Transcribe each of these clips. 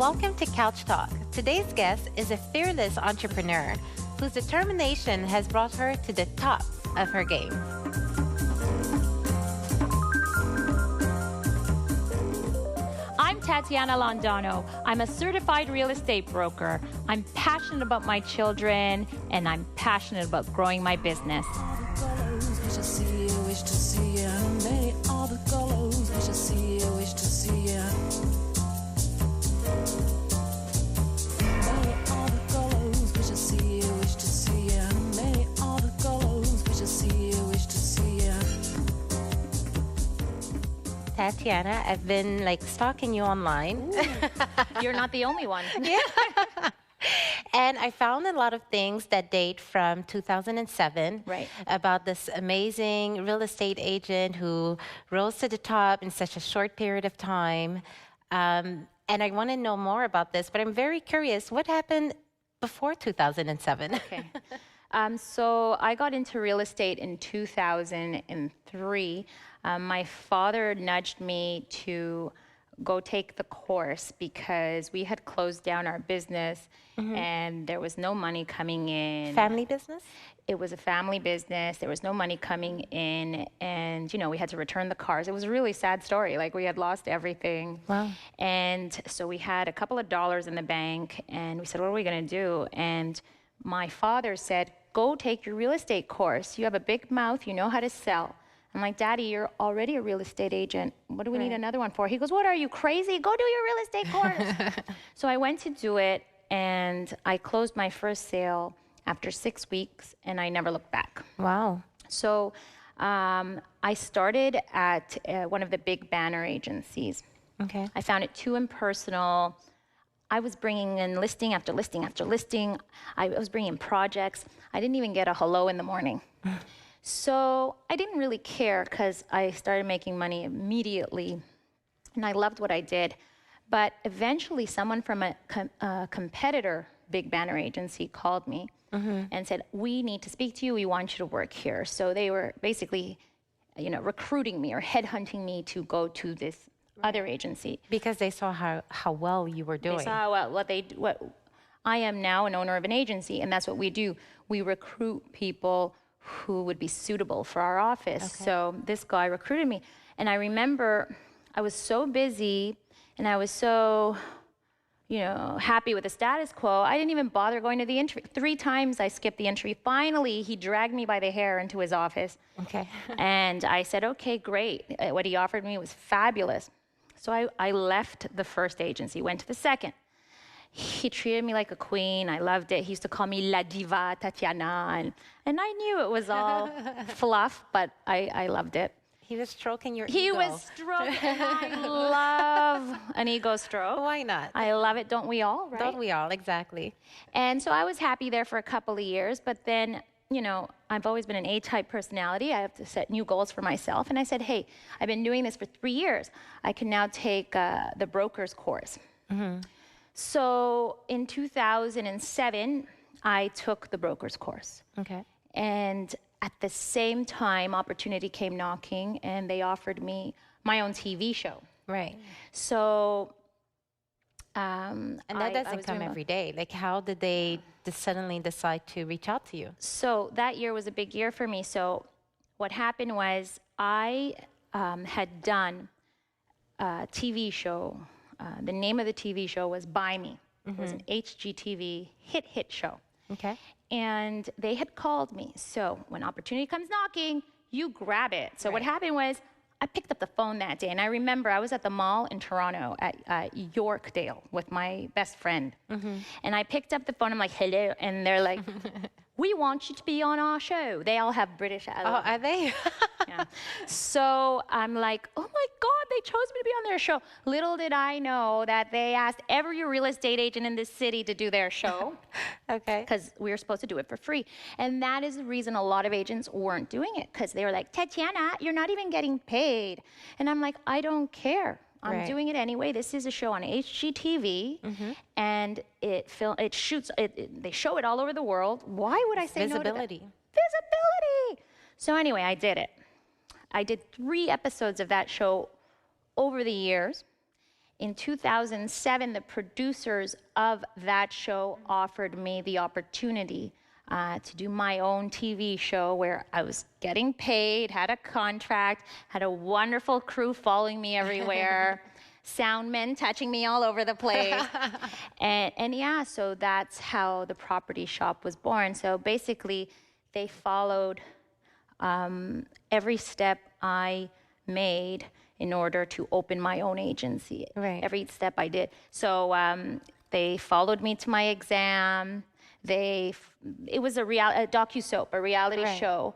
Welcome to Couch Talk. Today's guest is a fearless entrepreneur whose determination has brought her to the top of her game. I'm Tatiana Londono. I'm a certified real estate broker. I'm passionate about my children, and I'm passionate about growing my business. Tatiana, I've been stalking you online. You're not the only one. Yeah. And I found a lot of things that date from 2007 Right. about this amazing real estate agent who rose to the top in such a short period of time. And I want to know more about this, but I'm very curious, what happened before 2007? Okay. So I got into real estate in 2003. My father nudged me to go take the course because we had closed down our business and there was no money coming in. Family business? It was a family business. There was no money coming in, and we had to return the cars. It was a really sad story. We had lost everything. Wow. And so we had a couple of dollars in the bank, and we said, what are we going to do? And my father said, go take your real estate course. You have a big mouth. You know how to sell. I'm like, Daddy, you're already a real estate agent. What do we need another one for? He goes, what, are you crazy? Go do your real estate course. So I went to do it, and I closed my first sale after 6 weeks, and I never looked back. Wow. So I started at one of the big banner agencies. Okay. I found it too impersonal. I was bringing in listing after listing after listing. I was bringing in projects. I didn't even get a hello in the morning. So I didn't really care because I started making money immediately, and I loved what I did. But eventually someone from a competitor big banner agency called me and said, we need to speak to you. We want you to work here. So they were basically, recruiting me or headhunting me to go to this other agency. Because they saw how well you were doing. They saw what I am now an owner of an agency, and that's what we do. We recruit people who would be suitable for our office. Okay. So this guy recruited me, and I remember I was so busy and I was so happy with the status quo, I didn't even bother going to the interview. 3 times I skipped the interview. Finally, he dragged me by the hair into his office. Okay. And I said, okay, great. What he offered me was fabulous. So I left the first agency, went to the second. He treated me like a queen. I loved it. He used to call me La Diva Tatiana. And I knew it was all fluff, but I loved it. He was stroking your ego. He was stroking. I love an ego stroke. Why not? I love it. Don't we all, right? Don't we all? Exactly. And so I was happy there for a couple of years, but then, I've always been an A-type personality. I have to set new goals for myself. And I said, hey, I've been doing this for 3 years. I can now take the broker's course. So in 2007, I took the broker's course. Okay. And at the same time, opportunity came knocking, and they offered me my own TV show. Right. So, and that doesn't come every day. How did they suddenly decide to reach out to you? So that year was a big year for me. So what happened was I had done a TV show. The name of the TV show was Buy Me. It was an HGTV hit show. Okay. And they had called me. So when opportunity comes knocking, you grab it. So what happened was I picked up the phone that day. And I remember I was at the mall in Toronto at Yorkdale with my best friend. And I picked up the phone. I'm like, hello. And they're like, we want you to be on our show. They all have British accents. Oh, are they? Yeah. So I'm like, oh my God, they chose me to be on their show. Little did I know that they asked every real estate agent in this city to do their show. Okay. Because we were supposed to do it for free. And that is the reason a lot of agents weren't doing it, because they were like, Tatiana, you're not even getting paid. And I'm like, I don't care. I'm doing it anyway. This is a show on HGTV, and they show it all over the world. Why would I say no to that? Visibility. Visibility. So anyway, I did it. I did 3 episodes of that show over the years, in 2007, the producers of that show offered me the opportunity to do my own TV show where I was getting paid, had a contract, had a wonderful crew following me everywhere, sound men touching me all over the place. and yeah, so that's how the property shop was born. So basically, they followed every step I made in order to open my own agency. Right. Every step I did. So they followed me to my exam. It was a docu-soap, a reality Right. show.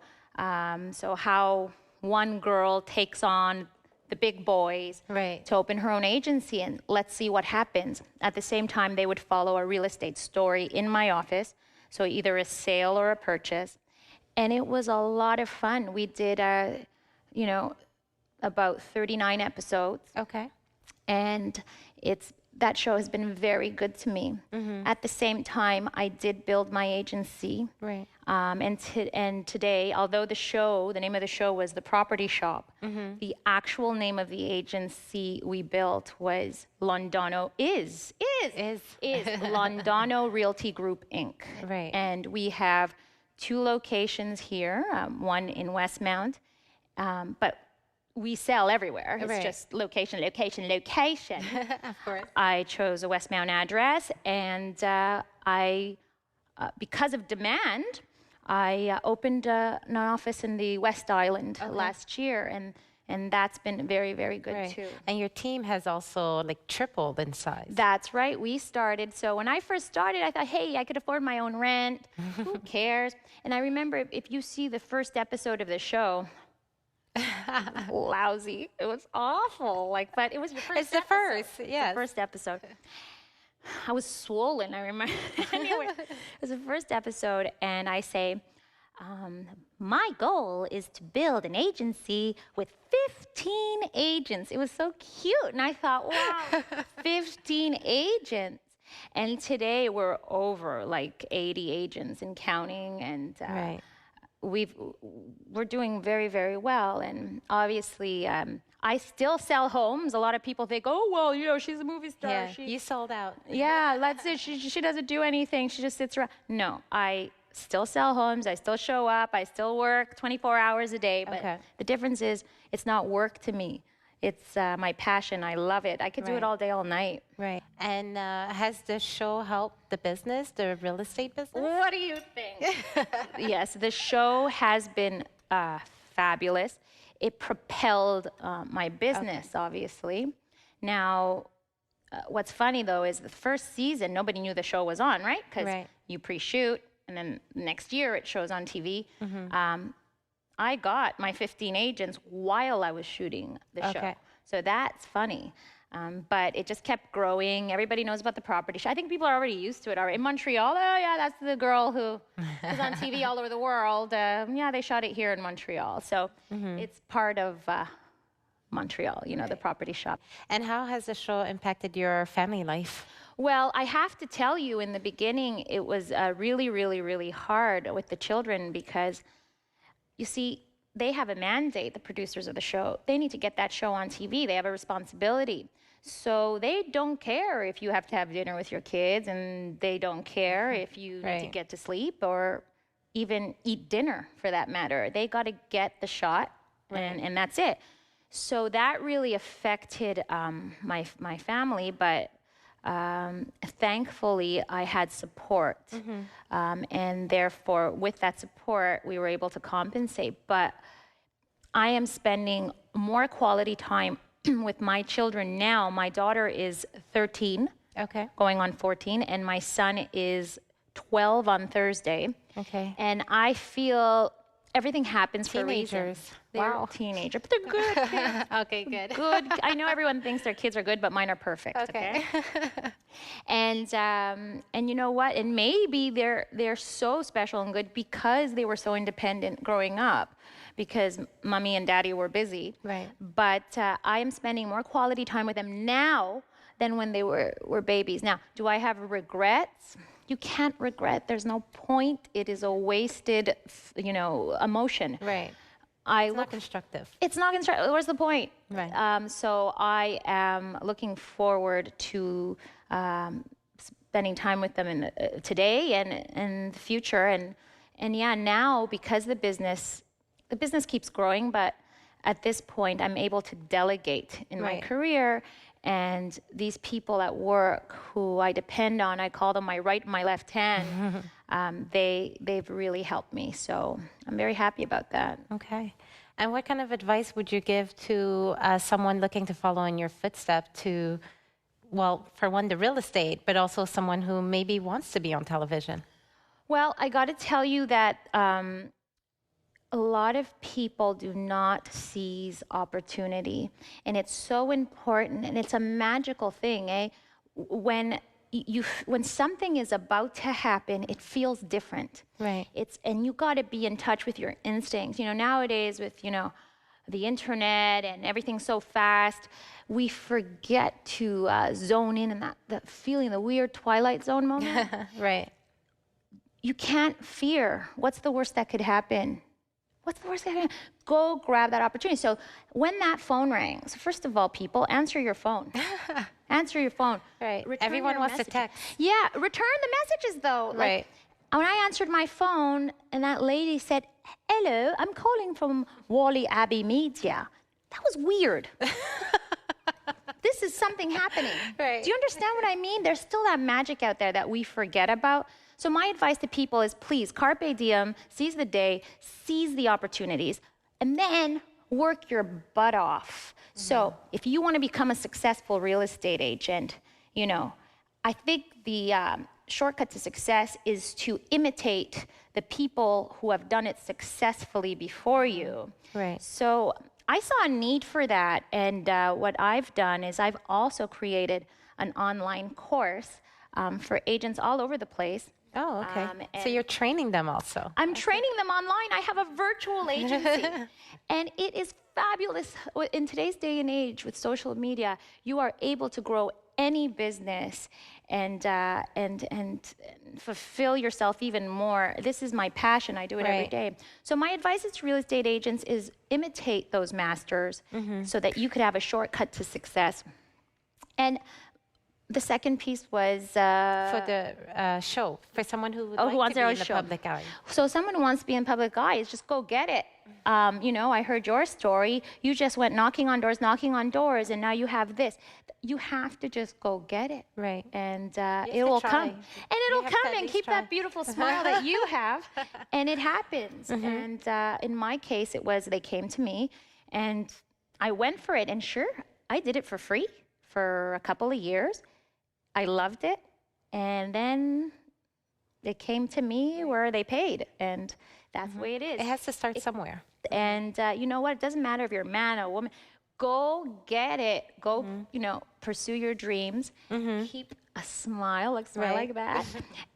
So how one girl takes on the big boys Right. to open her own agency, and let's see what happens. At the same time, they would follow a real estate story in my office, so either a sale or a purchase. And it was a lot of fun. We did, about 39 episodes. Okay. And that show has been very good to me. At the same time, I did build my agency. Right. And today, although the name of the show was The Property Shop, the actual name of the agency we built was Londono, is Londono Realty Group, Inc. Right. And we have 2 locations here, one in Westmount, but we sell everywhere. It's Right. just location. Of course. I chose a Westmount address, and because of demand, I opened an office in the West Island last year, and that's been very, very good Right. too. And your team has also like tripled in size. That's right. We started. So when I first started, I thought, hey, I could afford my own rent. Who cares? And I remember if you see the first episode of the show, lousy. It was awful. But it was your first. It's the first, yes. The first episode. I was swollen. I remember. Anyway, it was the first episode, and I say, my goal is to build an agency with 15 agents. It was so cute, and I thought, wow, 15 agents. And today we're over 80 agents and counting, and Right. we're doing very, very well. And obviously, I still sell homes. A lot of people think, oh, well, she's a movie star. Yeah. You sold out. Yeah, that's it. She doesn't do anything. She just sits around. No, I still sell homes. I still show up. I still work 24 hours a day. But Okay. the difference is it's not work to me. It's my passion. I love it. I could do it Right. all day, all night. Right. And has the show helped the business, the real estate business? What do you think? Yes, the show has been fabulous. It propelled my business, obviously. Now, what's funny though is the first season, nobody knew the show was on, right? Because Right. you pre-shoot, and then next year it shows on TV. I got my 15 agents while I was shooting the show. Okay. So that's funny. But it just kept growing. Everybody knows about the property show. I think people are already used to it already. In Montreal, oh yeah, that's the girl who is on TV all over the world. Yeah, they shot it here in Montreal. So it's part of Montreal, the property shop. And how has the show impacted your family life? Well, I have to tell you, in the beginning, it was really, really, really hard with the children because, you see, they have a mandate, the producers of the show. They need to get that show on TV. They have a responsibility. So they don't care if you have to have dinner with your kids, and they don't care if you need to Right. get to sleep or even eat dinner, for that matter. They got to get the shot, and that's it. So that really affected my family, but thankfully I had support, and therefore with that support we were able to compensate. But I am spending more quality time with my children now. My daughter is 13, Okay. going on 14, and my son is 12 on Thursday. Okay. And I feel everything happens for a reason. Teenagers. They're Wow. teenagers, but they're good kids. Okay, good. Good. I know everyone thinks their kids are good, but mine are perfect. Okay. And you know what? And maybe they're so special and good because they were so independent growing up, because mommy and daddy were busy. Right. But I am spending more quality time with them now than when they were babies. Now, do I have regrets? You can't regret. There's no point. It is a wasted, emotion. Right. I It's look. not constructive. It's not constructive. What's the point? Right. So I am looking forward to spending time with them in today and in the future. And yeah, now because the business keeps growing, but at this point, I'm able to delegate in my Right. career. And these people at work who I depend on, I call them my right and my left hand. They've really helped me. So I'm very happy about that. Okay. And what kind of advice would you give to someone looking to follow in your footsteps to, well, for one, the real estate, but also someone who maybe wants to be on television? Well, I got to tell you that a lot of people do not seize opportunity, and it's so important, and it's a magical thing, eh? When when something is about to happen, it feels different. Right. And you got to be in touch with your instincts. Nowadays with the internet and everything so fast, we forget to zone in and that feeling, the weird Twilight Zone moment. Right. You can't fear. What's the worst that could happen? What's the worst that could happen? Go grab that opportunity. So when that phone rings, first of all, people, answer your phone. Answer your phone. Right. Return Everyone your wants to messages. text. Yeah, return the messages though. Right. When I answered my phone and that lady said, "Hello, I'm calling from Wally Abbey Media." That was weird. This is something happening. Right. Do you understand what I mean? There's still that magic out there that we forget about. So my advice to people is please, carpe diem, seize the day, seize the opportunities, and then work your butt off. So if you want to become a successful real estate agent, I think the shortcut to success is to imitate the people who have done it successfully before you. Right. So I saw a need for that, and what I've done is I've also created an online course for agents all over the place. Oh, okay. So and you're training them also. I'm training them online. I have a virtual agency, and it is fabulous. In today's day and age with social media, you are able to grow any business and fulfill yourself even more. This is my passion. I do it every Right. day. So my advice to real estate agents is imitate those masters so that you could have a shortcut to success. And the second piece was For the show, for someone who would who like wants to be their in own the show. public eye. So someone who wants to be in public eye is just go get it. I heard your story. You just went knocking on doors, and now you have this. You have to just go get it. Right. And have it to will try. come. And You it'll have to come at and least keep try. that beautiful smile that you have. And it happens. And in my case, it was they came to me, and I went for it. And sure, I did it for free for a couple of years. I loved it. And then it came to me where they paid, and that's the way it is. It has to start somewhere. And you know what? It doesn't matter if you're a man or a woman. Go get it. Go, pursue your dreams. Keep a smile, smile Right. like that,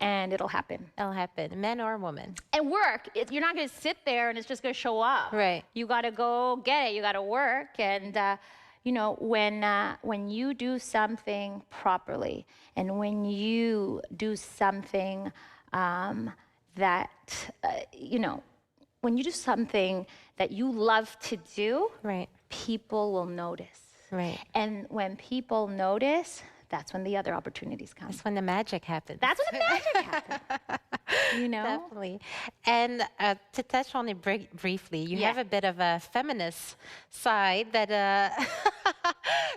and it'll happen. It'll happen, men or women. And work. You're not going to sit there and it's just going to show up. Right. You got to go get it. You got to work. And when you do something properly, and when you do something when you do something that you love to do, Right. people will notice. Right. And when people notice, that's when the other opportunities come. That's when the magic happens. That's when the magic happens. Definitely. And to touch on it briefly, you have a bit of a feminist side that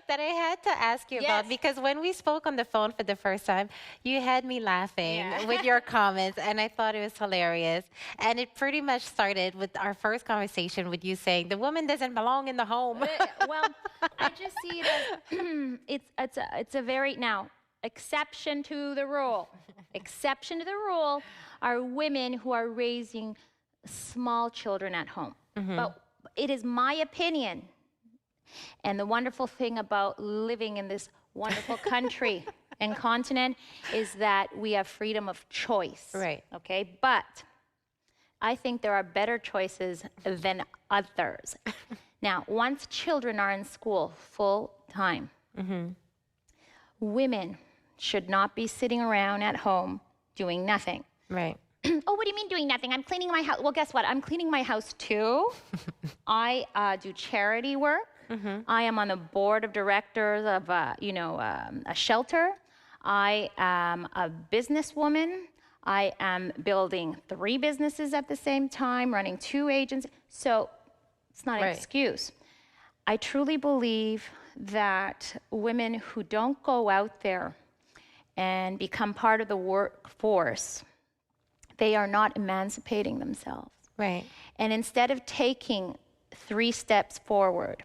that I had to ask you about, Yes. because when we spoke on the phone for the first time, you had me laughing with your comments, and I thought it was hilarious. And it pretty much started with our first conversation with you saying the woman doesn't belong in the home. Well, I just see it as it's a very exception to the rule. Exception to the rule are women who are raising small children at home. But it is my opinion. And the wonderful thing about living in this wonderful country and continent is that we have freedom of choice. Right. Okay, but I think there are better choices than others. Now, once children are in school full time, women should not be sitting around at home doing nothing. Right. Oh, what do you mean doing nothing? I'm cleaning my house. Well, guess what? I'm cleaning my house too. I do charity work. I am on the board of directors of, a shelter. I am a businesswoman. I am building 3 businesses at the same time, running 2 agencies. So it's not an excuse. I truly believe that women who don't go out there and become part of the workforce, they are not emancipating themselves. Right. And instead of taking 3 steps forward,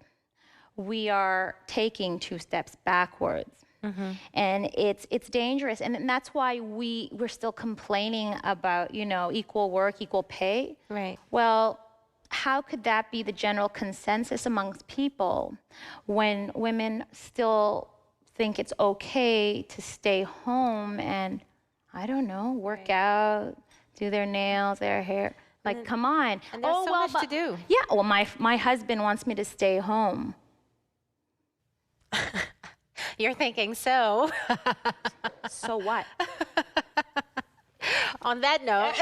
we are taking 2 steps backwards. And it's dangerous. And that's why we're still complaining about, equal work, equal pay. Right. Well, how could that be the general consensus amongst people when women still think it's okay to stay home and, I don't know, work out, do their nails, their hair? Like, come on. And there's so much to do. Yeah, well, my husband wants me to stay home. You're thinking, so So what? on that note,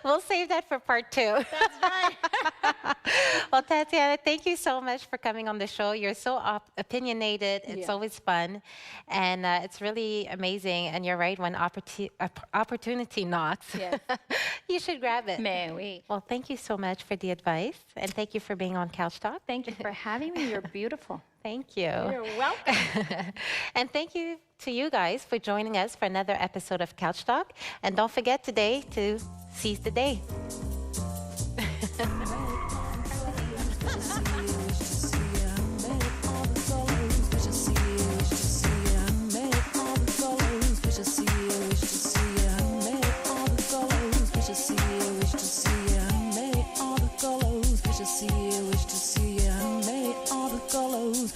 we'll save that for part 2. That's right. Well, Tatiana, thank you so much for coming on the show. You're so opinionated. It's always fun. And it's really amazing. And you're right, when opportunity knocks, you should grab it. Mais oui. Well, thank you so much for the advice. And thank you for being on Couch Talk. Thank you for having me. You're beautiful. Thank you. You're welcome. And thank you to you guys for joining us for another episode of Couch Talk. And don't forget today to seize the day.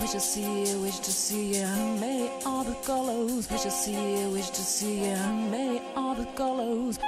Wish to see you, wish to see you, may all the colors. Wish to see you, wish to see you, may all the colors.